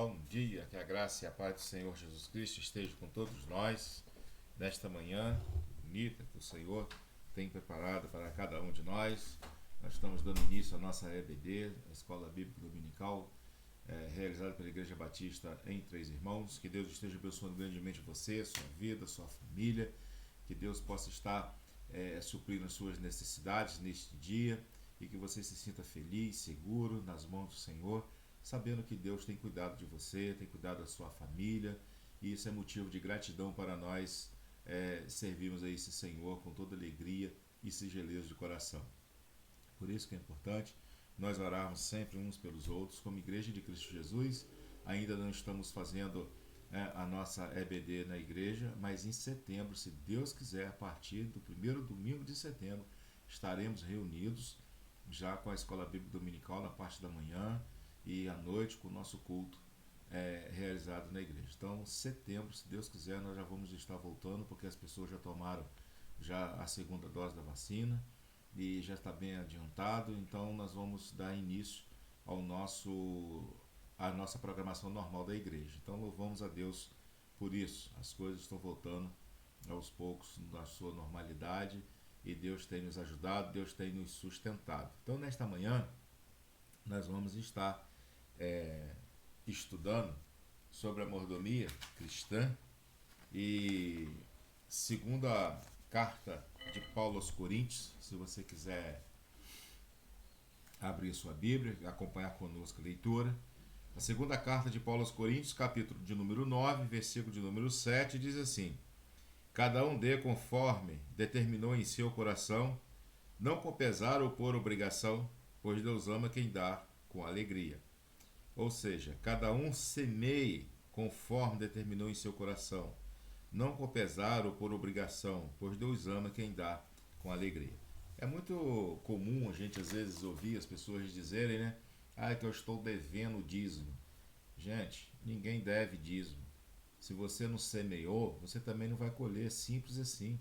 Bom dia, que a graça e a paz do Senhor Jesus Cristo esteja com todos nós nesta manhã bonita que o Senhor tem preparado para cada um de nós. Nós estamos dando início à nossa EBD, a Escola Bíblica Dominical, realizada pela Igreja Batista em Três Irmãos. Que Deus esteja abençoando grandemente você, sua vida, sua família. Que Deus possa estar suprindo as suas necessidades neste dia e que você se sinta feliz, seguro nas mãos do Senhor, sabendo que Deus tem cuidado de você, tem cuidado da sua família, e isso é motivo de gratidão para nós servirmos a esse Senhor com toda alegria e singeleza de coração. Por isso que é importante nós orarmos sempre uns pelos outros, como Igreja de Cristo Jesus. Ainda não estamos fazendo a nossa EBD na igreja, mas em setembro, se Deus quiser, a partir do primeiro domingo de setembro, estaremos reunidos já com a Escola Bíblica Dominical na parte da manhã e à noite com o nosso culto realizado na igreja. Então, setembro, se Deus quiser, nós já vamos estar voltando, porque as pessoas já tomaram já a segunda dose da vacina e já está bem adiantado. Então, nós vamos dar início ao a nossa programação normal da igreja. Então, louvamos a Deus por isso. As coisas estão voltando aos poucos na sua normalidade e Deus tem nos ajudado, Deus tem nos sustentado. Então, nesta manhã, nós vamos estar estudando sobre a mordomia cristã e segundo a carta de Paulo aos Coríntios, se você quiser abrir sua Bíblia e acompanhar conosco a leitura. A segunda carta de Paulo aos Coríntios, capítulo de número 9, versículo de número 7, diz assim: cada um dê conforme determinou em seu coração, não com pesar ou por obrigação, pois Deus ama quem dá com alegria. Ou seja, cada um semeie conforme determinou em seu coração, não com pesar ou por obrigação, pois Deus ama quem dá com alegria. É muito comum a gente às vezes ouvir as pessoas dizerem, né? Ah, que eu estou devendo dízimo. Gente, ninguém deve dízimo. Se você não semeou, você também não vai colher, simples assim.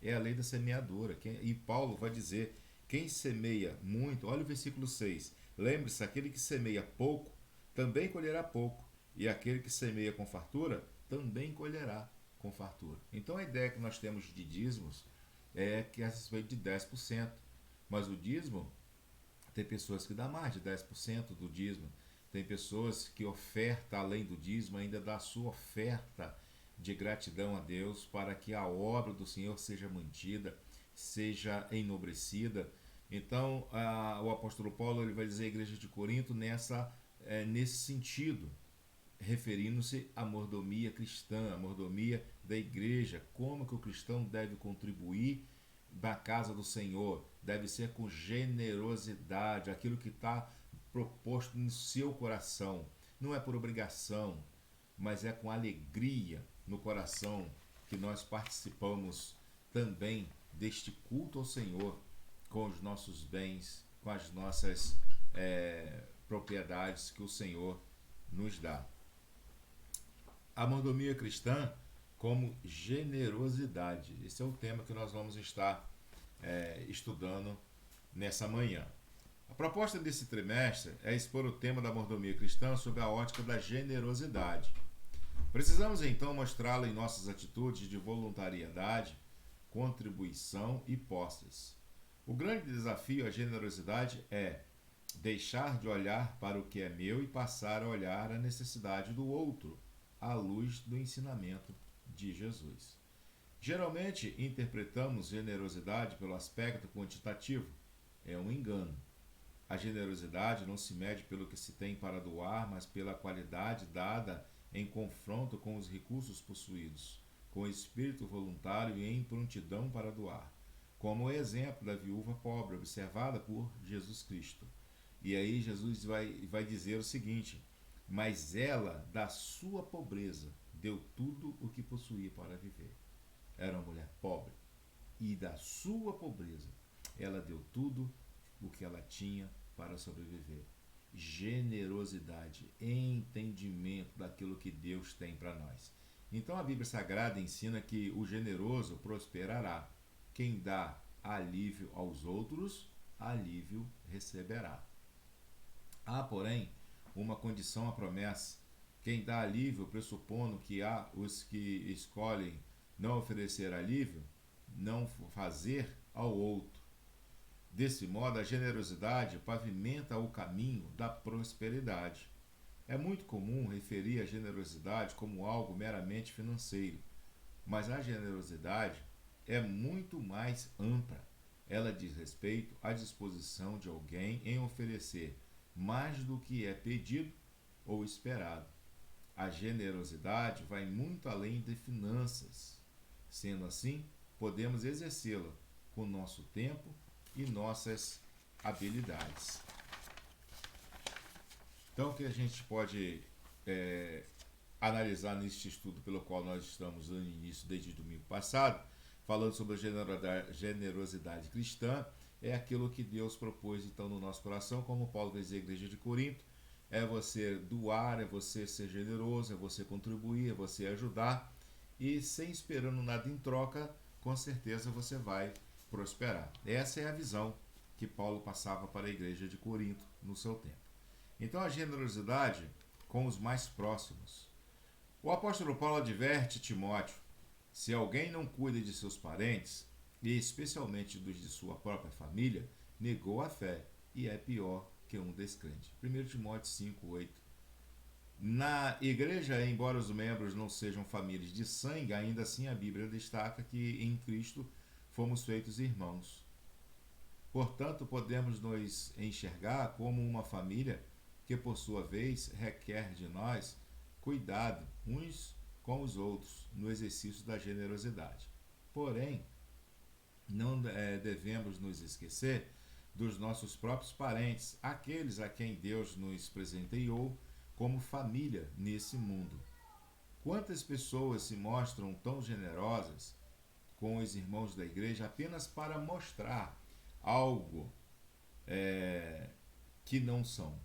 É a lei da semeadura. E Paulo vai dizer, quem semeia muito, olha o versículo 6. Lembre-se, aquele que semeia pouco, também colherá pouco. E aquele que semeia com fartura, também colherá com fartura. Então a ideia que nós temos de dízimos é que é a respeito de 10%. Mas o dízimo, tem pessoas que dão mais de 10% do dízimo. Tem pessoas que ofertam além do dízimo, ainda dá a sua oferta de gratidão a Deus para que a obra do Senhor seja mantida, seja enobrecida. Então, o apóstolo Paulo ele vai dizer à igreja de Corinto nesse sentido, referindo-se à mordomia cristã, à mordomia da igreja, como que o cristão deve contribuir da casa do Senhor, deve ser com generosidade, aquilo que está proposto no seu coração, não é por obrigação, mas é com alegria no coração que nós participamos também deste culto ao Senhor, com os nossos bens, com as nossas propriedades que o Senhor nos dá. A mordomia cristã como generosidade. Esse é o tema que nós vamos estar estudando nessa manhã. A proposta desse trimestre é expor o tema da mordomia cristã sob a ótica da generosidade. Precisamos então mostrá-la em nossas atitudes de voluntariedade, contribuição e posses. O grande desafio à generosidade é deixar de olhar para o que é meu e passar a olhar a necessidade do outro, à luz do ensinamento de Jesus. Geralmente interpretamos generosidade pelo aspecto quantitativo. É um engano. A generosidade não se mede pelo que se tem para doar, mas pela qualidade dada em confronto com os recursos possuídos, com espírito voluntário e em prontidão para doar, como o exemplo da viúva pobre observada por Jesus Cristo. E aí Jesus vai dizer o seguinte: mas ela, da sua pobreza, deu tudo o que possuía para viver. Era uma mulher pobre. E da sua pobreza, ela deu tudo o que ela tinha para sobreviver. Generosidade, entendimento daquilo que Deus tem para nós. Então a Bíblia Sagrada ensina que o generoso prosperará. Quem dá alívio aos outros, alívio receberá. Há, porém, uma condição à promessa Quem dá alívio, pressupondo que há os que escolhem não oferecer alívio, não fazer ao outro. Desse modo, a generosidade pavimenta o caminho da prosperidade. É muito comum referir a generosidade como algo meramente financeiro, mas a generosidade é muito mais ampla. Ela diz respeito à disposição de alguém em oferecer mais do que é pedido ou esperado. A generosidade vai muito além de finanças. Sendo assim, podemos exercê-la com nosso tempo e nossas habilidades. Então, o que a gente pode analisar neste estudo pelo qual nós estamos no início desde domingo passado, falando sobre a generosidade cristã, é aquilo que Deus propôs então no nosso coração, como Paulo vai dizer à igreja de Corinto, é você doar, é você ser generoso, é você contribuir, é você ajudar, e sem esperando nada em troca, com certeza você vai prosperar. Essa é a visão que Paulo passava para a igreja de Corinto no seu tempo. Então a generosidade com os mais próximos. O apóstolo Paulo adverte Timóteo: se alguém não cuida de seus parentes, e especialmente dos de sua própria família, negou a fé e é pior que um descrente. 1 Timóteo 5:8. Na igreja, embora os membros não sejam famílias de sangue, ainda assim a Bíblia destaca que em Cristo fomos feitos irmãos. Portanto, podemos nos enxergar como uma família que, por sua vez, requer de nós cuidado uns com os outros no exercício da generosidade. Porém, não devemos nos esquecer dos nossos próprios parentes, aqueles a quem Deus nos presenteou como família nesse mundo. Quantas pessoas se mostram tão generosas com os irmãos da igreja apenas para mostrar algo que não são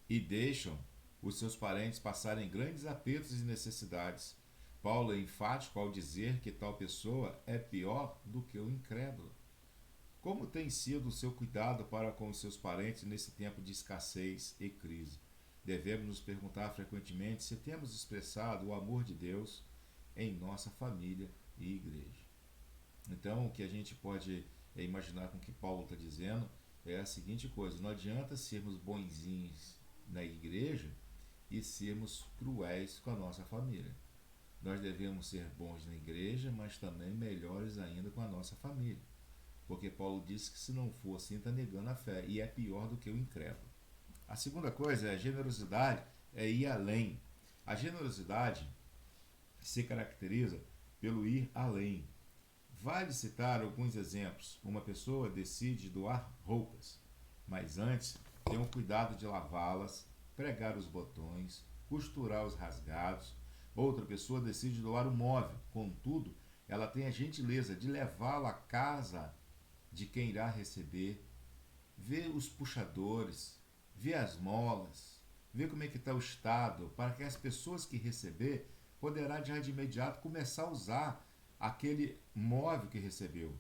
e deixam os seus parentes passarem grandes apertos e necessidades. Paulo é enfático ao dizer que tal pessoa é pior do que o incrédulo. Como tem sido o seu cuidado para com os seus parentes nesse tempo de escassez e crise? Devemos nos perguntar frequentemente se temos expressado o amor de Deus em nossa família e igreja. Então, o que a gente pode imaginar com o que Paulo está dizendo é a seguinte coisa: não adianta sermos bonzinhos na igreja e sermos cruéis com a nossa família. Nós devemos ser bons na igreja, mas também melhores ainda com a nossa família. Porque Paulo disse que se não for assim, está negando a fé, e é pior do que o incrédulo. A segunda coisa é a generosidade, é ir além. A generosidade se caracteriza pelo ir além. Vale citar alguns exemplos. Uma pessoa decide doar roupas, mas antes tem o cuidado de lavá-las, pregar os botões, costurar os rasgados. Outra pessoa decide doar um móvel, contudo, ela tem a gentileza de levá-lo à casa de quem irá receber, ver os puxadores, ver as molas, ver como é que está o estado, para que as pessoas que receber poderá já de imediato começar a usar aquele móvel que recebeu.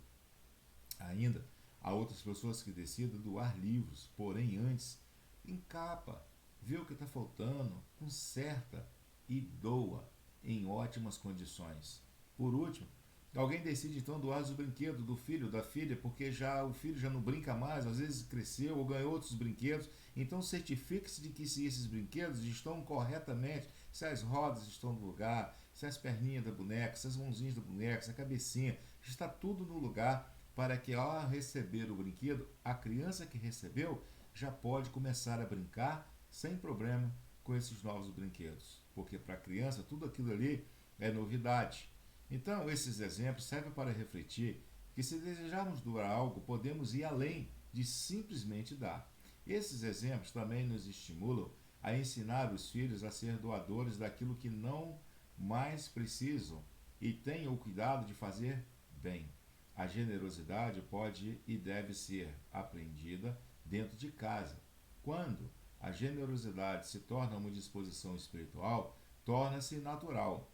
Ainda há outras pessoas que decidem doar livros, porém antes encapa, vê o que está faltando, conserta e doa em ótimas condições. Por último, alguém decide então doar os brinquedos do filho, da filha, porque já o filho já não brinca mais, às vezes cresceu ou ganhou outros brinquedos. Então certifique-se de que se esses brinquedos estão corretamente, se as rodas estão no lugar, se as perninhas da boneca, se as mãozinhas da boneca, se a cabecinha, está tudo no lugar para que ao receber o brinquedo, a criança que recebeu já pode começar a brincar sem problema com esses novos brinquedos. Porque para a criança tudo aquilo ali é novidade. Então, esses exemplos servem para refletir que se desejarmos doar algo, podemos ir além de simplesmente dar. Esses exemplos também nos estimulam a ensinar os filhos a ser doadores daquilo que não mais precisam e tenham o cuidado de fazer bem. A generosidade pode e deve ser aprendida dentro de casa. Quando a generosidade se torna uma disposição espiritual, torna-se natural.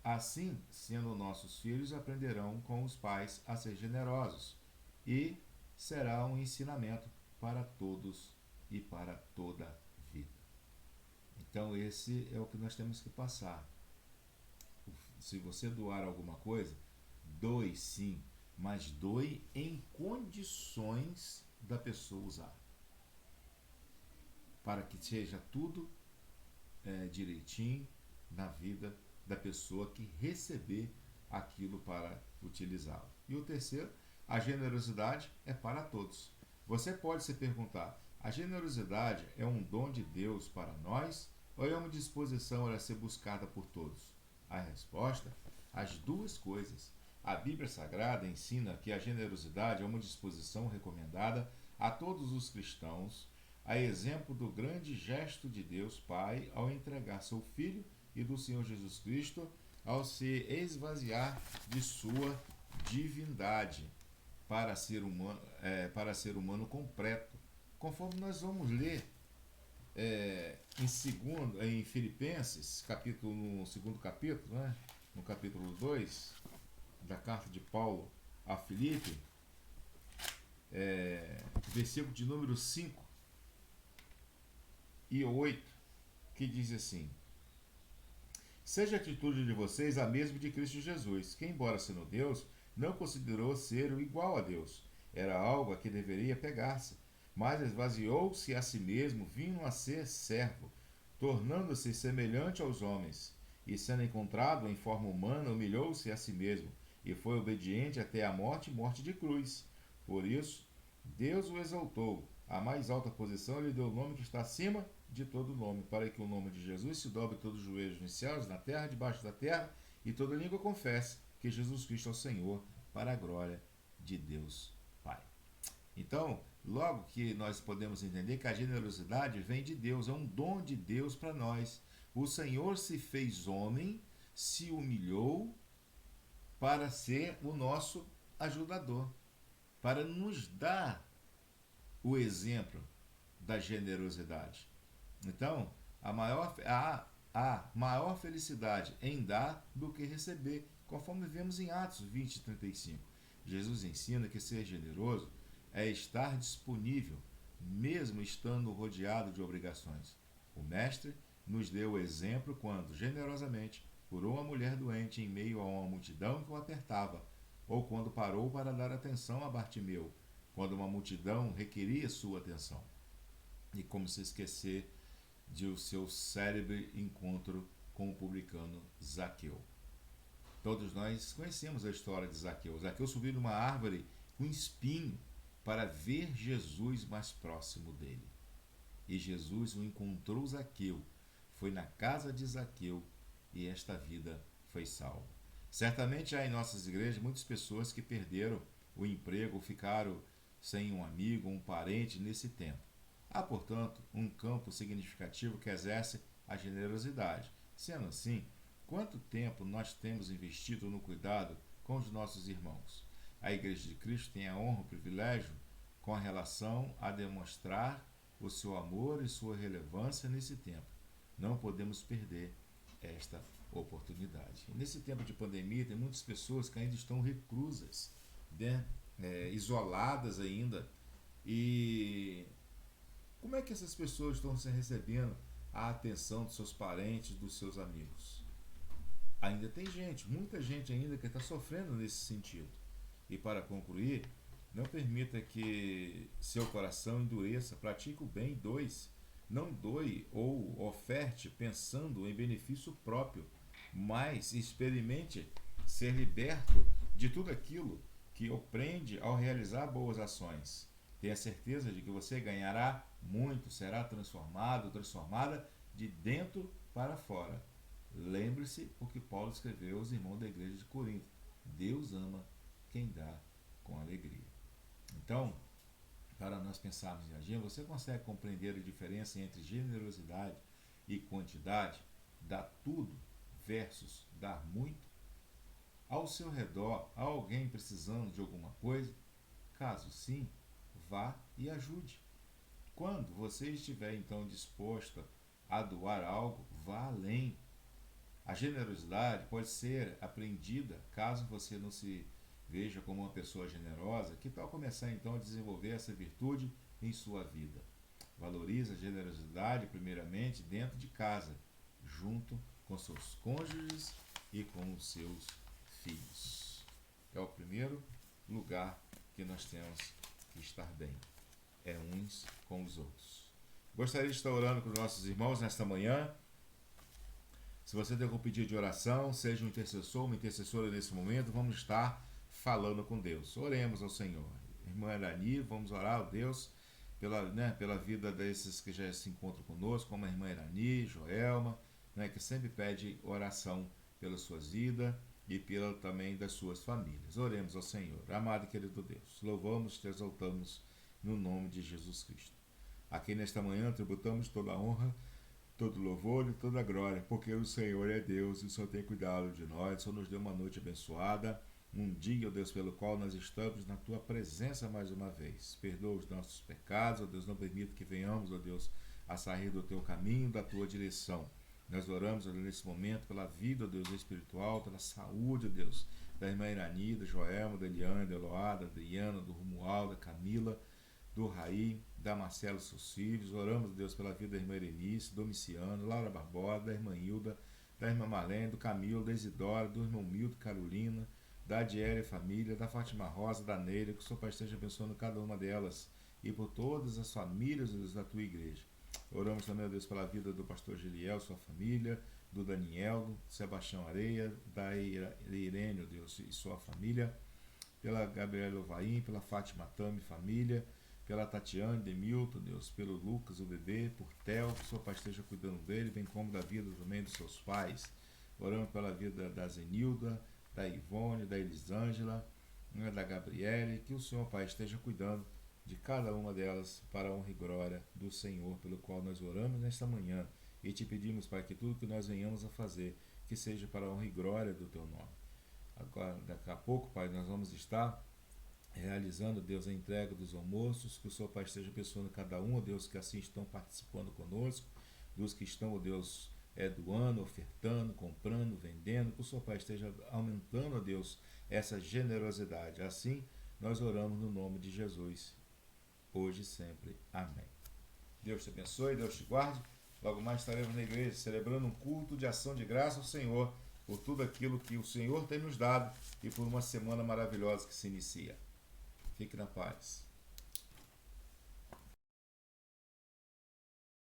Assim, sendo nossos filhos, aprenderão com os pais a ser generosos e será um ensinamento para todos e para toda a vida. Então esse é o que nós temos que passar. Se você doar alguma coisa, doe sim, mas doe em condições da pessoa usar, para que seja tudo direitinho na vida da pessoa que receber aquilo para utilizá-lo. E o terceiro, a generosidade é para todos. Você pode se perguntar: a generosidade é um dom de Deus para nós ou é uma disposição a ser buscada por todos? A resposta: as duas coisas. A Bíblia Sagrada ensina que a generosidade é uma disposição recomendada a todos os cristãos, a exemplo do grande gesto de Deus Pai ao entregar seu Filho e do Senhor Jesus Cristo ao se esvaziar de sua divindade para ser humano completo. Conforme nós vamos ler em Filipenses, no segundo capítulo, né? No capítulo 2 da carta de Paulo a Filipe, versículo de número 5 e 8, que diz assim: seja a atitude de vocês a mesma de Cristo Jesus, que, embora sendo Deus, não considerou ser o igual a Deus. Era algo a que deveria pegar-se, mas esvaziou-se a si mesmo, vindo a ser servo, tornando-se semelhante aos homens. E sendo encontrado em forma humana, humilhou-se a si mesmo, e foi obediente até a morte, morte de cruz. Por isso, Deus o exaltou. A mais alta posição lhe deu o nome que está acima de todo nome, para que o nome de Jesus se dobre todos os joelhos nos céus, na terra, debaixo da terra, e toda língua confesse que Jesus Cristo é o Senhor, para a glória de Deus Pai. Então, logo que nós podemos entender que a generosidade vem de Deus, é um dom de Deus para nós. O Senhor se fez homem, se humilhou para ser o nosso ajudador, para nos dar o exemplo da generosidade. Então, a maior felicidade em dar do que receber, conforme vemos em Atos 20 e 35. Jesus ensina que ser generoso é estar disponível, mesmo estando rodeado de obrigações. O Mestre nos deu o exemplo quando, generosamente, curou uma mulher doente em meio a uma multidão que o apertava, ou quando parou para dar atenção a Bartimeu, quando uma multidão requeria sua atenção. E como se esquecer de o seu célebre encontro com o publicano Zaqueu. Todos nós conhecemos a história de Zaqueu. Zaqueu subiu numa árvore com espinho para ver Jesus mais próximo dele. E Jesus o encontrou Zaqueu, foi na casa de Zaqueu e esta vida foi salva. Certamente há em nossas igrejas muitas pessoas que perderam o emprego ou ficaram sem um amigo ou um parente nesse tempo. Há, portanto, um campo significativo que exerce a generosidade. Sendo assim, quanto tempo nós temos investido no cuidado com os nossos irmãos? A Igreja de Cristo tem a honra e o privilégio com relação a demonstrar o seu amor e sua relevância nesse tempo. Não podemos perder esta oportunidade. E nesse tempo de pandemia, tem muitas pessoas que ainda estão reclusas, né? Isoladas ainda. E como é que essas pessoas estão se recebendo a atenção dos seus parentes, dos seus amigos? Ainda tem gente, muita gente ainda que está sofrendo nesse sentido. E para concluir, não permita que seu coração endureça, pratique o bem. 2. Não doe ou oferte pensando em benefício próprio, mas experimente ser liberto de tudo aquilo que o prende ao realizar boas ações. Tenha certeza de que você ganhará muito, será transformado, transformada de dentro para fora. Lembre-se o que Paulo escreveu aos irmãos da igreja de Corinto: Deus ama quem dá com alegria. Então, para nós pensarmos em agir, você consegue compreender a diferença entre generosidade e quantidade? Dar tudo versus dar muito? Ao seu redor, há alguém precisando de alguma coisa? Caso sim, vá e ajude. Quando você estiver então disposta a doar algo, vá além. A generosidade pode ser aprendida caso você não se veja como uma pessoa generosa. Que tal começar então a desenvolver essa virtude em sua vida? Valorize a generosidade, primeiramente, dentro de casa, junto com seus cônjuges e com os seus filhos. É o primeiro lugar que nós temos que estar bem. É uns com os outros. Gostaria de estar orando com os nossos irmãos nesta manhã. Se você tem algum pedido de oração, seja um intercessor, uma intercessora nesse momento, vamos estar falando com Deus. Oremos ao Senhor. Irmã Irani, vamos orar ao Deus pela vida desses que já se encontram conosco, como a irmã Irani, Joelma, que sempre pede oração pelas suas vidas e também das suas famílias. Oremos ao Senhor. Amado e querido Deus, louvamos e te exaltamos no nome de Jesus Cristo. Aqui nesta manhã tributamos toda a honra, todo louvor e toda a glória, porque o Senhor é Deus e só tem cuidado de nós, só nos deu uma noite abençoada, um dia, ó Deus, pelo qual nós estamos na Tua presença mais uma vez. Perdoa os nossos pecados, ó Deus, não permita que venhamos, ó Deus, a sair do Teu caminho, da Tua direção. Nós oramos, ó Deus, nesse momento pela vida, ó Deus, espiritual, pela saúde, ó Deus, da irmã Irani, da Joelma, da Eliane, da Eloá, da Adriana, do Romualdo, da Camila, do Raí, da Marcela e seus filhos. Oramos, Deus, pela vida da irmã Erenice, Domiciano, Laura Barbosa, da irmã Hilda, da irmã Marlene, do Camilo, da Isidora, do irmão Milton, Carolina, da Adiéria e família, da Fátima Rosa, da Neira, que o Senhor Pai esteja abençoando cada uma delas e por todas as famílias, Deus, da Tua igreja. Oramos também, Deus, pela vida do pastor Giliel, sua família, do Daniel, do Sebastião Areia, da Irene, Deus, e sua família, pela Gabriela Ovaim, pela Fátima Tami, família, pela Tatiane, Demilton, Deus, pelo Lucas, o bebê, por Theo, que o Senhor Pai esteja cuidando dele, bem como da vida também dos seus pais. Oramos pela vida da Zenilda, da Ivone, da Elisângela, da Gabriele, que o Senhor Pai esteja cuidando de cada uma delas para a honra e glória do Senhor, pelo qual nós oramos nesta manhã e te pedimos, Pai, que tudo que nós venhamos a fazer, que seja para a honra e glória do Teu nome. Agora, daqui a pouco, Pai, nós vamos estar realizando, Deus, a entrega dos almoços, que o Senhor Pai esteja abençoando cada um, Deus, que assim estão participando conosco, dos que estão, Deus, doando, ofertando, comprando, vendendo, que o Senhor Pai esteja aumentando, Deus, essa generosidade. Assim, nós oramos no nome de Jesus, hoje e sempre. Amém. Deus te abençoe, Deus te guarde. Logo mais estaremos na igreja celebrando um culto de ação de graça ao Senhor por tudo aquilo que o Senhor tem nos dado e por uma semana maravilhosa que se inicia. Fique na paz.